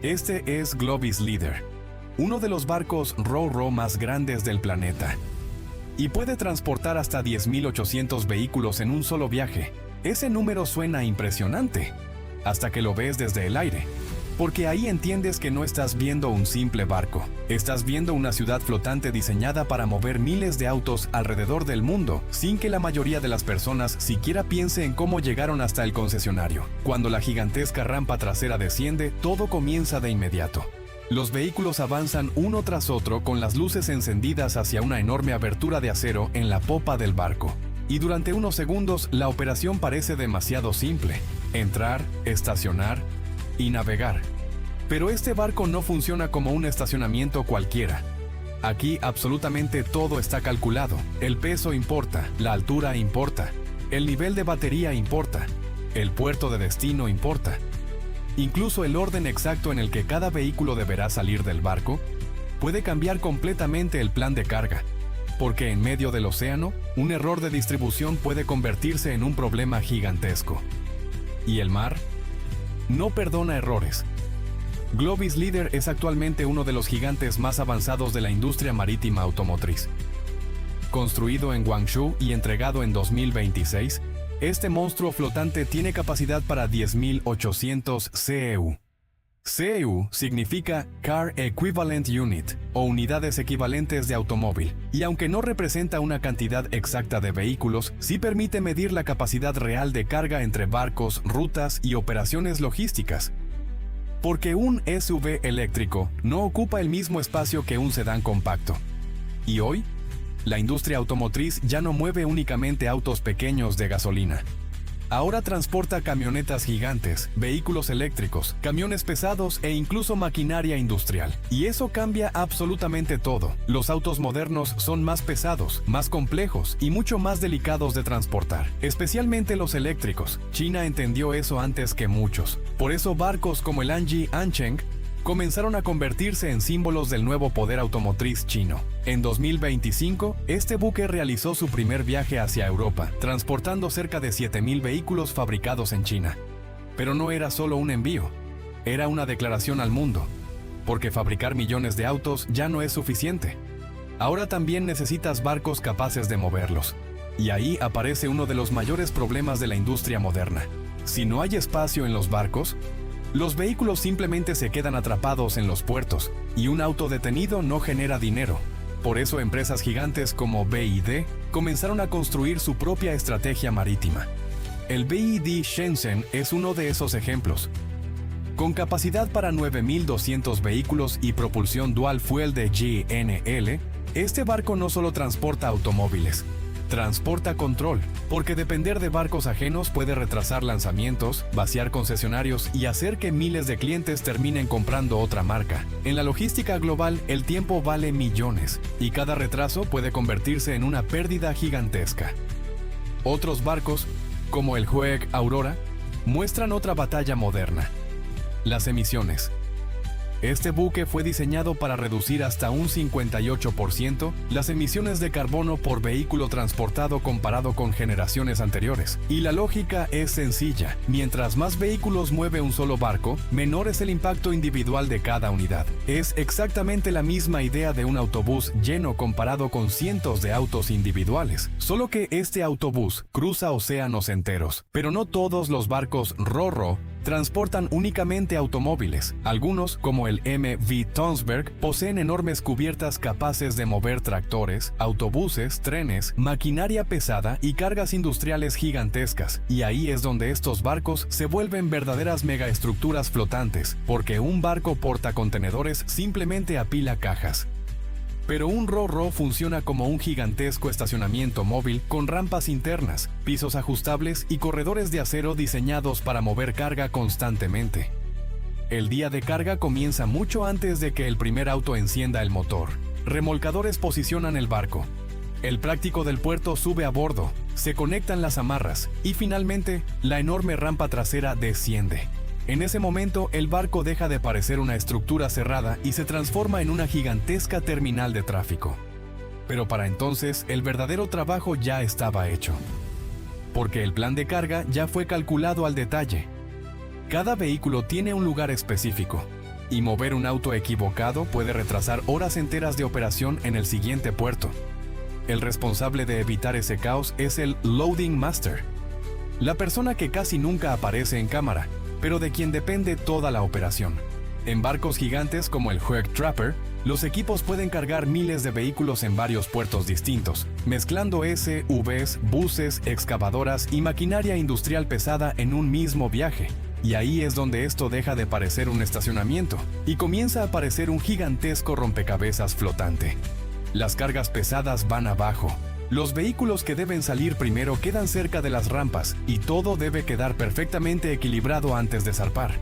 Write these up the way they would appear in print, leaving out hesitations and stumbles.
Este es Glovis Leader, uno de los barcos ro-ro más grandes del planeta. Y puede transportar hasta 10.800 vehículos en un solo viaje. Ese número suena impresionante, hasta que lo ves desde el aire. Porque ahí entiendes que no estás viendo un simple barco. Estás viendo una ciudad flotante diseñada para mover miles de autos alrededor del mundo, sin que la mayoría de las personas siquiera piense en cómo llegaron hasta el concesionario. Cuando la gigantesca rampa trasera desciende, todo comienza de inmediato. Los vehículos avanzan uno tras otro con las luces encendidas hacia una enorme abertura de acero en la popa del barco. Y durante unos segundos, la operación parece demasiado simple. Entrar, estacionar y navegar. Pero este barco no funciona como un estacionamiento cualquiera. Aquí absolutamente todo está calculado. El peso importa, la altura importa, el nivel de batería importa, el puerto de destino importa. Incluso el orden exacto en el que cada vehículo deberá salir del barco puede cambiar completamente el plan de carga, porque en medio del océano, un error de distribución puede convertirse en un problema gigantesco. ¿Y el mar? No perdona errores. Glovis Leader es actualmente uno de los gigantes más avanzados de la industria marítima automotriz. Construido en Guangzhou y entregado en 2026, este monstruo flotante tiene capacidad para 10.800 CEU. CEU significa Car Equivalent Unit, o unidades equivalentes de automóvil, y aunque no representa una cantidad exacta de vehículos, sí permite medir la capacidad real de carga entre barcos, rutas y operaciones logísticas. Porque un SUV eléctrico no ocupa el mismo espacio que un sedán compacto. Y hoy, la industria automotriz ya no mueve únicamente autos pequeños de gasolina. Ahora transporta camionetas gigantes, vehículos eléctricos, camiones pesados e incluso maquinaria industrial. Y eso cambia absolutamente todo. Los autos modernos son más pesados, más complejos y mucho más delicados de transportar, especialmente los eléctricos. China entendió eso antes que muchos. Por eso barcos como el Anji Ancheng comenzaron a convertirse en símbolos del nuevo poder automotriz chino. En 2025, este buque realizó su primer viaje hacia Europa, transportando cerca de 7.000 vehículos fabricados en China. Pero no era solo un envío, era una declaración al mundo, porque fabricar millones de autos ya no es suficiente. Ahora también necesitas barcos capaces de moverlos. Y ahí aparece uno de los mayores problemas de la industria moderna. Si no hay espacio en los barcos, los vehículos simplemente se quedan atrapados en los puertos, y un auto detenido no genera dinero. Por eso empresas gigantes como BYD comenzaron a construir su propia estrategia marítima. El BYD Shenzhen es uno de esos ejemplos. Con capacidad para 9.200 vehículos y propulsión dual fuel de GNL, este barco no solo transporta automóviles, transporta control, porque depender de barcos ajenos puede retrasar lanzamientos, vaciar concesionarios y hacer que miles de clientes terminen comprando otra marca. En la logística global, el tiempo vale millones, y cada retraso puede convertirse en una pérdida gigantesca. Otros barcos, como el Höegh Aurora, muestran otra batalla moderna: las emisiones. Este buque fue diseñado para reducir hasta un 58% las emisiones de carbono por vehículo transportado comparado con generaciones anteriores. Y la lógica es sencilla: mientras más vehículos mueve un solo barco, menor es el impacto individual de cada unidad. Es exactamente la misma idea de un autobús lleno comparado con cientos de autos individuales. Solo que este autobús cruza océanos enteros. Pero no todos los barcos ro-ro transportan únicamente automóviles. Algunos, como el MV Tønsberg, poseen enormes cubiertas capaces de mover tractores, autobuses, trenes, maquinaria pesada y cargas industriales gigantescas. Y ahí es donde estos barcos se vuelven verdaderas megaestructuras flotantes, porque un barco portacontenedores simplemente apila cajas. Pero un ro-ro funciona como un gigantesco estacionamiento móvil con rampas internas, pisos ajustables y corredores de acero diseñados para mover carga constantemente. El día de carga comienza mucho antes de que el primer auto encienda el motor. Remolcadores posicionan el barco. El práctico del puerto sube a bordo, se conectan las amarras y finalmente la enorme rampa trasera desciende. En ese momento, el barco deja de parecer una estructura cerrada y se transforma en una gigantesca terminal de tráfico. Pero para entonces, el verdadero trabajo ya estaba hecho. Porque el plan de carga ya fue calculado al detalle. Cada vehículo tiene un lugar específico, y mover un auto equivocado puede retrasar horas enteras de operación en el siguiente puerto. El responsable de evitar ese caos es el Loading Master, la persona que casi nunca aparece en cámara, pero de quien depende toda la operación. En barcos gigantes como el Hoeg Trapper, los equipos pueden cargar miles de vehículos en varios puertos distintos, mezclando SUVs, buses, excavadoras y maquinaria industrial pesada en un mismo viaje. Y ahí es donde esto deja de parecer un estacionamiento y comienza a parecer un gigantesco rompecabezas flotante. Las cargas pesadas van abajo. Los vehículos que deben salir primero quedan cerca de las rampas y todo debe quedar perfectamente equilibrado antes de zarpar.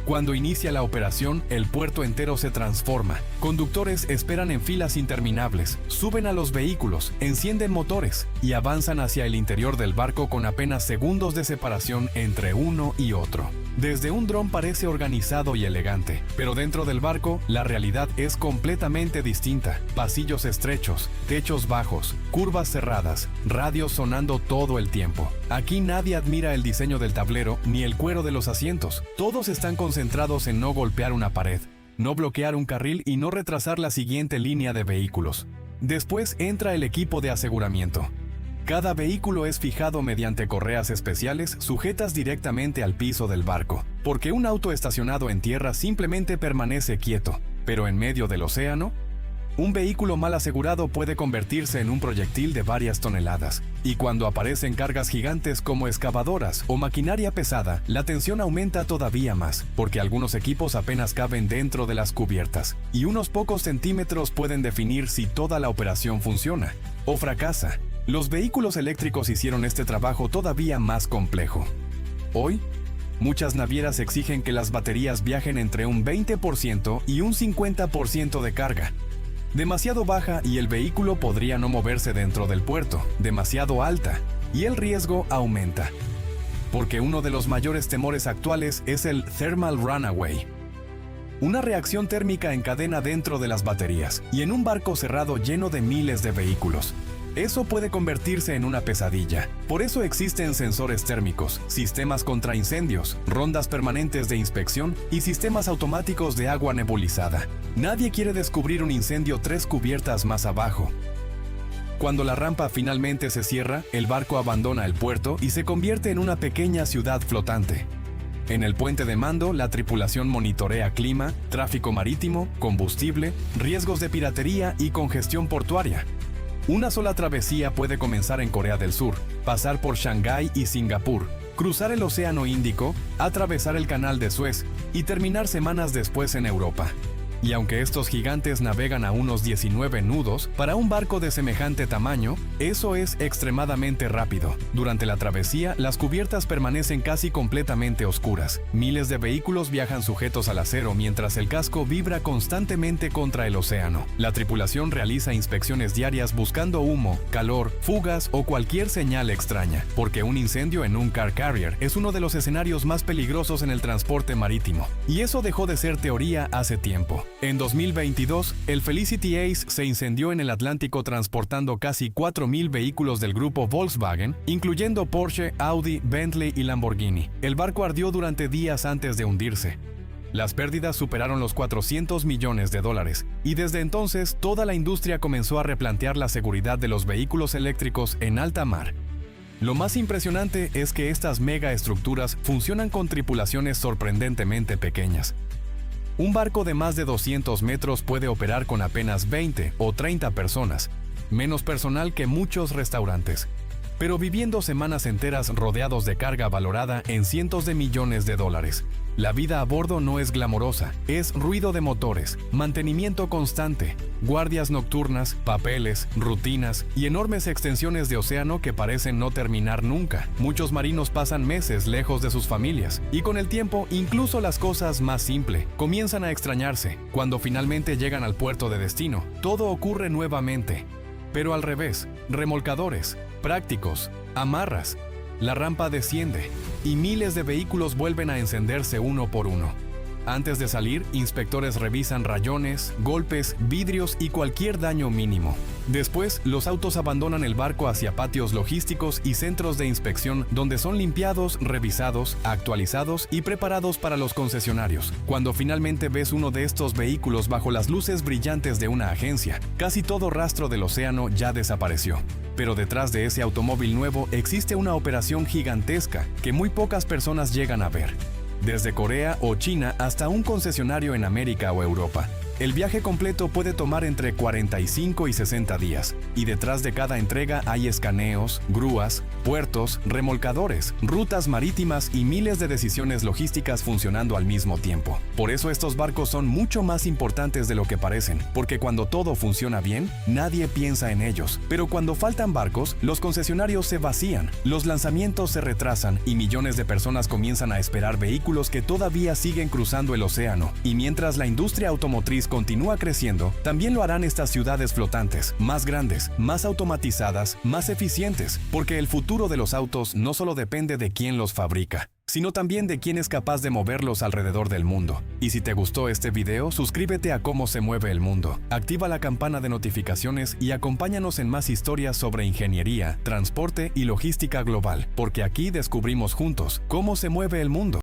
Cuando inicia la operación, el puerto entero se transforma. Conductores esperan en filas interminables, suben a los vehículos, encienden motores y avanzan hacia el interior del barco con apenas segundos de separación entre uno y otro. Desde un dron parece organizado y elegante, pero dentro del barco la realidad es completamente distinta. Pasillos estrechos, techos bajos, curvas cerradas, radios sonando todo el tiempo. Aquí nadie admira el diseño del tablero ni el cuero de los asientos. Todos están concentrados en no golpear una pared, no bloquear un carril y no retrasar la siguiente línea de vehículos. Después entra el equipo de aseguramiento. Cada vehículo es fijado mediante correas especiales sujetas directamente al piso del barco, porque un auto estacionado en tierra simplemente permanece quieto, pero en medio del océano, un vehículo mal asegurado puede convertirse en un proyectil de varias toneladas, y cuando aparecen cargas gigantes como excavadoras o maquinaria pesada, la tensión aumenta todavía más, porque algunos equipos apenas caben dentro de las cubiertas, y unos pocos centímetros pueden definir si toda la operación funciona o fracasa. Los vehículos eléctricos hicieron este trabajo todavía más complejo. Hoy, muchas navieras exigen que las baterías viajen entre un 20% y un 50% de carga. Demasiado baja y el vehículo podría no moverse dentro del puerto, demasiado alta, y el riesgo aumenta. Porque uno de los mayores temores actuales es el Thermal Runaway, una reacción térmica en cadena dentro de las baterías y en un barco cerrado lleno de miles de vehículos. Eso puede convertirse en una pesadilla. Por eso existen sensores térmicos, sistemas contra incendios, rondas permanentes de inspección y sistemas automáticos de agua nebulizada. Nadie quiere descubrir un incendio 3 cubiertas más abajo. Cuando la rampa finalmente se cierra, el barco abandona el puerto y se convierte en una pequeña ciudad flotante. En el puente de mando, la tripulación monitorea clima, tráfico marítimo, combustible, riesgos de piratería y congestión portuaria. Una sola travesía puede comenzar en Corea del Sur, pasar por Shanghái y Singapur, cruzar el Océano Índico, atravesar el Canal de Suez y terminar semanas después en Europa. Y aunque estos gigantes navegan a unos 19 nudos, para un barco de semejante tamaño, eso es extremadamente rápido. Durante la travesía, las cubiertas permanecen casi completamente oscuras. Miles de vehículos viajan sujetos al acero mientras el casco vibra constantemente contra el océano. La tripulación realiza inspecciones diarias buscando humo, calor, fugas o cualquier señal extraña, porque un incendio en un car carrier es uno de los escenarios más peligrosos en el transporte marítimo. Y eso dejó de ser teoría hace tiempo. En 2022, el Felicity Ace se incendió en el Atlántico transportando casi 4.000 vehículos del grupo Volkswagen, incluyendo Porsche, Audi, Bentley y Lamborghini. El barco ardió durante días antes de hundirse. Las pérdidas superaron los $400 millones y desde entonces toda la industria comenzó a replantear la seguridad de los vehículos eléctricos en alta mar. Lo más impresionante es que estas megaestructuras funcionan con tripulaciones sorprendentemente pequeñas. Un barco de más de 200 metros puede operar con apenas 20 o 30 personas, menos personal que muchos restaurantes, pero viviendo semanas enteras rodeados de carga valorada en cientos de millones de dólares. La vida a bordo no es glamorosa, es ruido de motores, mantenimiento constante, guardias nocturnas, papeles, rutinas y enormes extensiones de océano que parecen no terminar nunca. Muchos marinos pasan meses lejos de sus familias y con el tiempo incluso las cosas más simples comienzan a extrañarse. Cuando finalmente llegan al puerto de destino, todo ocurre nuevamente. Pero al revés, remolcadores, prácticos, amarras, la rampa desciende y miles de vehículos vuelven a encenderse uno por uno. Antes de salir, inspectores revisan rayones, golpes, vidrios y cualquier daño mínimo. Después, los autos abandonan el barco hacia patios logísticos y centros de inspección donde son limpiados, revisados, actualizados y preparados para los concesionarios. Cuando finalmente ves uno de estos vehículos bajo las luces brillantes de una agencia, casi todo rastro del océano ya desapareció. Pero detrás de ese automóvil nuevo existe una operación gigantesca que muy pocas personas llegan a ver. Desde Corea o China hasta un concesionario en América o Europa. El viaje completo puede tomar entre 45 y 60 días, y detrás de cada entrega hay escaneos, grúas, puertos, remolcadores, rutas marítimas y miles de decisiones logísticas funcionando al mismo tiempo. Por eso estos barcos son mucho más importantes de lo que parecen, porque cuando todo funciona bien, nadie piensa en ellos. Pero cuando faltan barcos, los concesionarios se vacían, los lanzamientos se retrasan y millones de personas comienzan a esperar vehículos que todavía siguen cruzando el océano. Y mientras la industria automotriz continúa creciendo, también lo harán estas ciudades flotantes, más grandes, más automatizadas, más eficientes, porque el futuro de los autos no solo depende de quién los fabrica, sino también de quién es capaz de moverlos alrededor del mundo. Y si te gustó este video, suscríbete a Cómo se mueve el mundo, activa la campana de notificaciones y acompáñanos en más historias sobre ingeniería, transporte y logística global, porque aquí descubrimos juntos cómo se mueve el mundo.